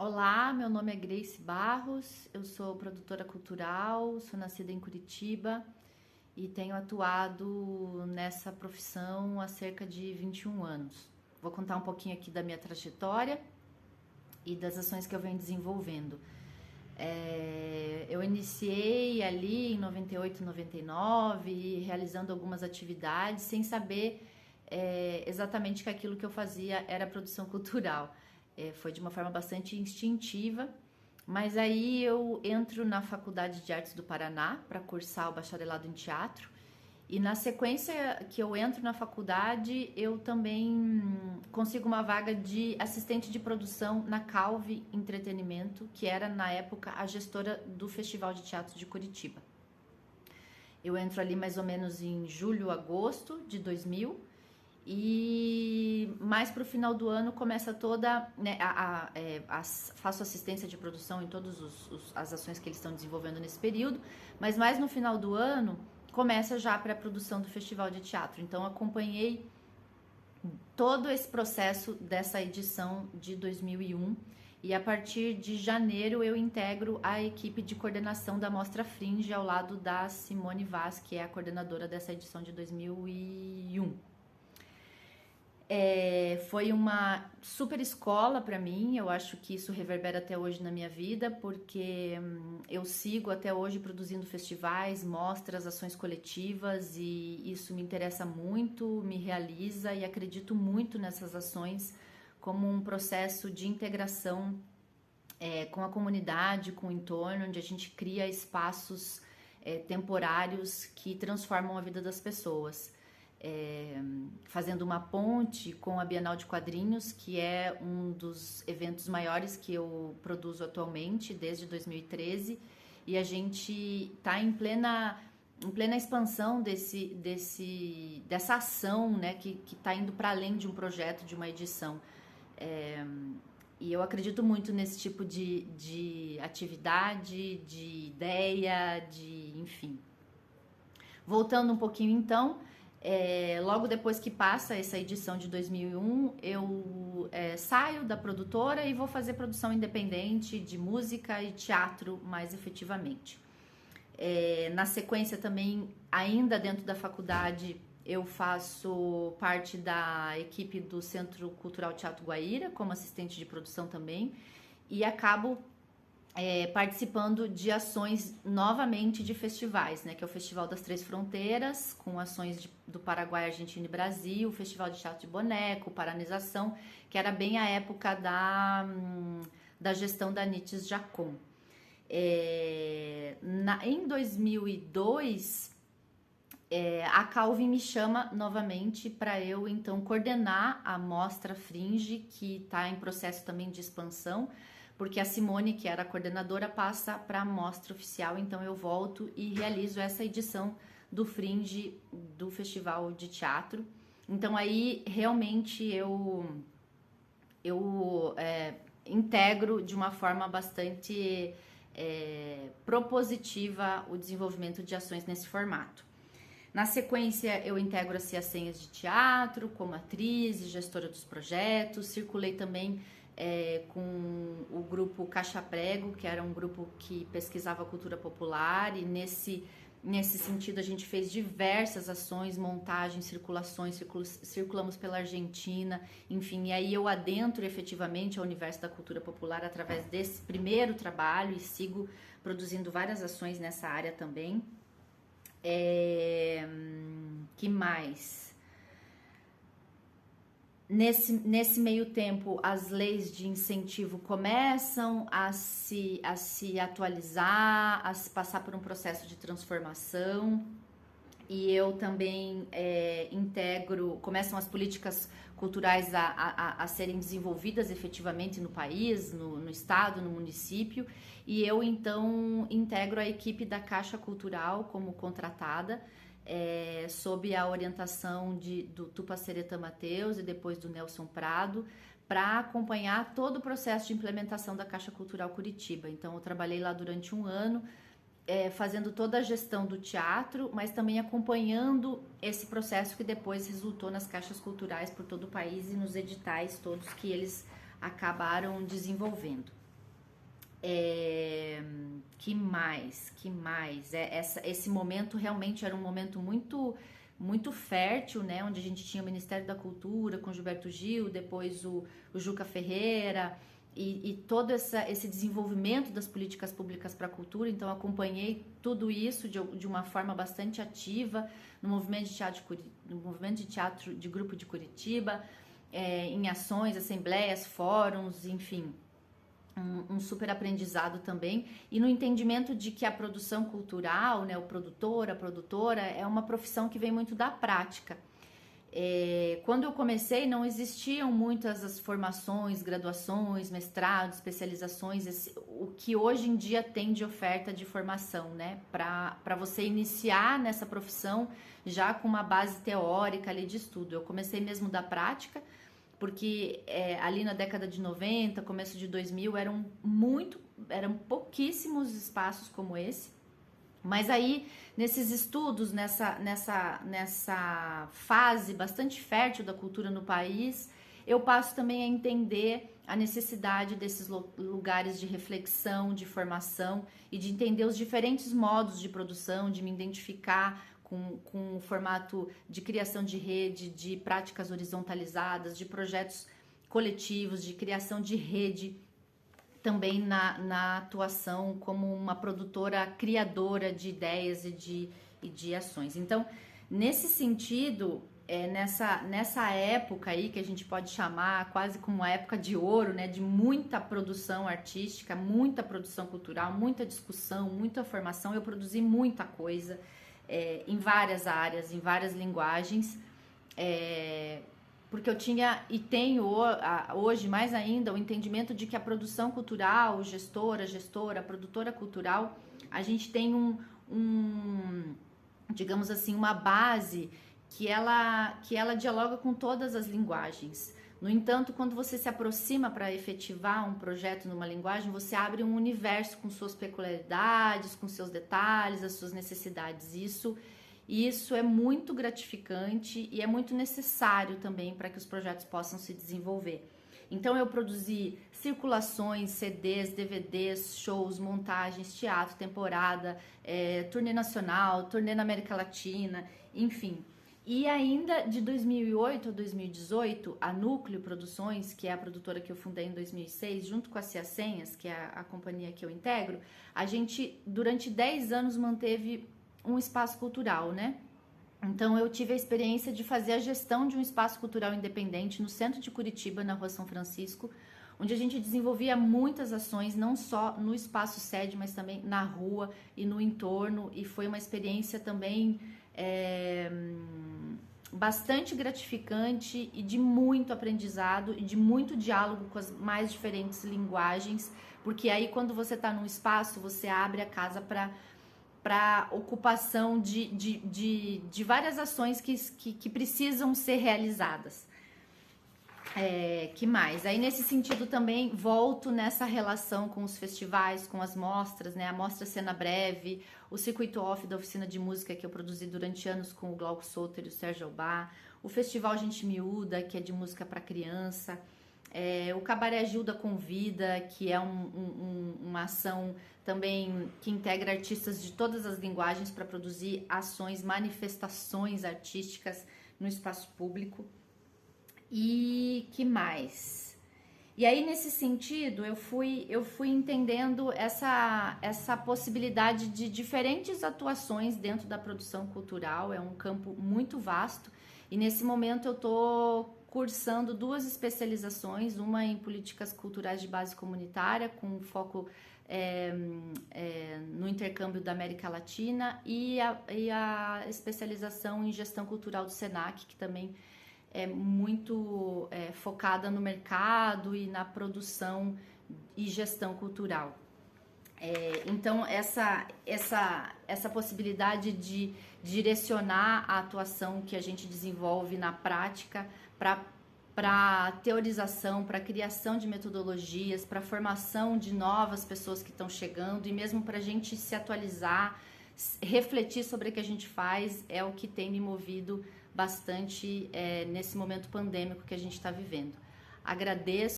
Olá, meu nome é Grace Barros, eu sou produtora cultural, sou nascida em Curitiba e tenho atuado nessa profissão há cerca de 21 anos. Vou contar um pouquinho aqui da minha trajetória e das ações que eu venho desenvolvendo. Eu iniciei ali em 98, 99, realizando algumas atividades sem saber exatamente que aquilo que eu fazia era produção cultural. Foi de uma forma bastante instintiva, mas aí eu entro na Faculdade de Artes do Paraná para cursar o bacharelado em teatro. E na sequência que eu entro na faculdade, eu também consigo uma vaga de assistente de produção na Calvi Entretenimento, que era na época a gestora do Festival de Teatro de Curitiba. Eu entro ali mais ou menos em julho, agosto de 2000 e mais para o final do ano começa toda, né, faço assistência de produção em todas as ações que eles estão desenvolvendo nesse período, mas mais no final do ano começa já a pré-produção do Festival de Teatro. Então acompanhei todo esse processo dessa edição de 2001 e a partir de janeiro eu integro a equipe de coordenação da Mostra Fringe ao lado da Simone Vaz, que é a coordenadora dessa edição de 2001. Foi uma super escola para mim, eu acho que isso reverbera até hoje na minha vida, porque eu sigo até hoje produzindo festivais, mostras, ações coletivas e isso me interessa muito, me realiza e acredito muito nessas ações como um processo de integração com a comunidade, com o entorno, onde a gente cria espaços temporários que transformam a vida das pessoas. Fazendo uma ponte com a Bienal de Quadrinhos, que é um dos eventos maiores que eu produzo atualmente, desde 2013, e a gente está em plena expansão dessa ação, né, que está indo para além de um projeto, de uma edição. E eu acredito muito nesse tipo de atividade, de ideia, enfim. Voltando um pouquinho então, logo depois que passa essa edição de 2001, eu saio da produtora e vou fazer produção independente de música e teatro mais efetivamente. Na sequência também, ainda dentro da faculdade, eu faço parte da equipe do Centro Cultural Teatro Guaíra, como assistente de produção também, e acabo participando de ações novamente de festivais, né, que é o Festival das Três Fronteiras, com ações do Paraguai, Argentina e Brasil, o Festival de Teatro de Boneco, Paranização, que era bem a época da gestão da Nietzsche Jacon. Em 2002, a Calvin me chama novamente para eu então coordenar a Mostra Fringe, que está em processo também de expansão, porque a Simone, que era a coordenadora, passa para a mostra oficial, então eu volto e realizo essa edição do Fringe do Festival de Teatro. Então aí realmente eu integro de uma forma bastante propositiva o desenvolvimento de ações nesse formato. Na sequência, eu integro as senhas de teatro, como atriz e gestora dos projetos. Circulei também com o grupo Caixa Prego, que era um grupo que pesquisava cultura popular, e nesse sentido a gente fez diversas ações, montagens, circulações, circulamos pela Argentina, enfim, e aí eu adentro efetivamente ao universo da cultura popular através desse primeiro trabalho e sigo produzindo várias ações nessa área também. Que mais? Nesse meio tempo, as leis de incentivo começam a se atualizar, a se passar por um processo de transformação, e eu também começam as políticas culturais a serem desenvolvidas efetivamente no país, no estado, no município, e eu então integro a equipe da Caixa Cultural como contratada, sob a orientação do Tupacereta Mateus e depois do Nelson Prado, para acompanhar todo o processo de implementação da Caixa Cultural Curitiba. Então eu trabalhei lá durante um ano, fazendo toda a gestão do teatro, mas também acompanhando esse processo que depois resultou nas caixas culturais por todo o país e nos editais todos que eles acabaram desenvolvendo. É, que mais? Que mais? Esse momento realmente era um momento muito fértil, né? Onde a gente tinha o Ministério da Cultura com Gilberto Gil, depois o Juca Ferreira e todo esse desenvolvimento das políticas públicas para a cultura. Então, acompanhei tudo isso de uma forma bastante ativa no movimento de teatro de grupo de Curitiba, em ações, assembleias, fóruns, enfim. Um super aprendizado também, e no entendimento de que a produção cultural, né, o produtor, a produtora, é uma profissão que vem muito da prática. Quando eu comecei, não existiam muitas as formações, graduações, mestrados, especializações, o que hoje em dia tem de oferta de formação, né, para você iniciar nessa profissão já com uma base teórica ali de estudo. Eu comecei mesmo da prática, porque ali na década de 90, começo de 2000, eram pouquíssimos espaços como esse. Mas aí, nesses estudos, nessa fase bastante fértil da cultura no país, eu passo também a entender a necessidade desses lugares de reflexão, de formação e de entender os diferentes modos de produção, de me identificar com o formato de criação de rede, de práticas horizontalizadas, de projetos coletivos, de criação de rede, também na atuação como uma produtora criadora de ideias e de ações. Então, nesse sentido, nessa época aí que a gente pode chamar quase como uma época de ouro, né, de muita produção artística, muita produção cultural, muita discussão, muita formação, eu produzi muita coisa, em várias áreas, em várias linguagens, porque eu tinha e tenho hoje mais ainda o entendimento de que a produção cultural, gestora, produtora cultural, a gente tem digamos assim, uma base que ela dialoga com todas as linguagens. No entanto, quando você se aproxima para efetivar um projeto numa linguagem, você abre um universo com suas peculiaridades, com seus detalhes, as suas necessidades. Isso é muito gratificante e é muito necessário também para que os projetos possam se desenvolver. Então, eu produzi circulações, CDs, DVDs, shows, montagens, teatro, temporada, turnê nacional, turnê na América Latina, enfim. E ainda de 2008 a 2018, a Núcleo Produções, que é a produtora que eu fundei em 2006, junto com a Cia Senhas, que é a companhia que eu integro, a gente, durante 10 anos, manteve um espaço cultural, né? Então, eu tive a experiência de fazer a gestão de um espaço cultural independente no centro de Curitiba, na Rua São Francisco, onde a gente desenvolvia muitas ações, não só no espaço sede, mas também na rua e no entorno, e foi uma experiência também bastante gratificante e de muito aprendizado e de muito diálogo com as mais diferentes linguagens, porque aí quando você está num espaço, você abre a casa para ocupação de várias ações que precisam ser realizadas. Que mais? Aí nesse sentido também volto nessa relação com os festivais, com as mostras, né? A Mostra Cena Breve, o Circuito Off da Oficina de Música que eu produzi durante anos com o Glauco Soter e o Sérgio Albá, o Festival Gente Miúda, que é de música para criança, o Cabaré Gilda Convida, que é uma ação também que integra artistas de todas as linguagens para produzir ações, manifestações artísticas no espaço público. E que mais? E aí, nesse sentido, eu fui entendendo essa possibilidade de diferentes atuações dentro da produção cultural. É um campo muito vasto. E nesse momento eu estou cursando 2 especializações, uma em políticas culturais de base comunitária, com foco no intercâmbio da América Latina, e a especialização em gestão cultural do SENAC, que também é muito focada no mercado e na produção e gestão cultural. Então, essa possibilidade de direcionar a atuação que a gente desenvolve na prática para teorização, para criação de metodologias, para formação de novas pessoas que estão chegando e mesmo para a gente se atualizar, refletir sobre o que a gente faz, é o que tem me movido bastante nesse momento pandêmico que a gente está vivendo. Agradeço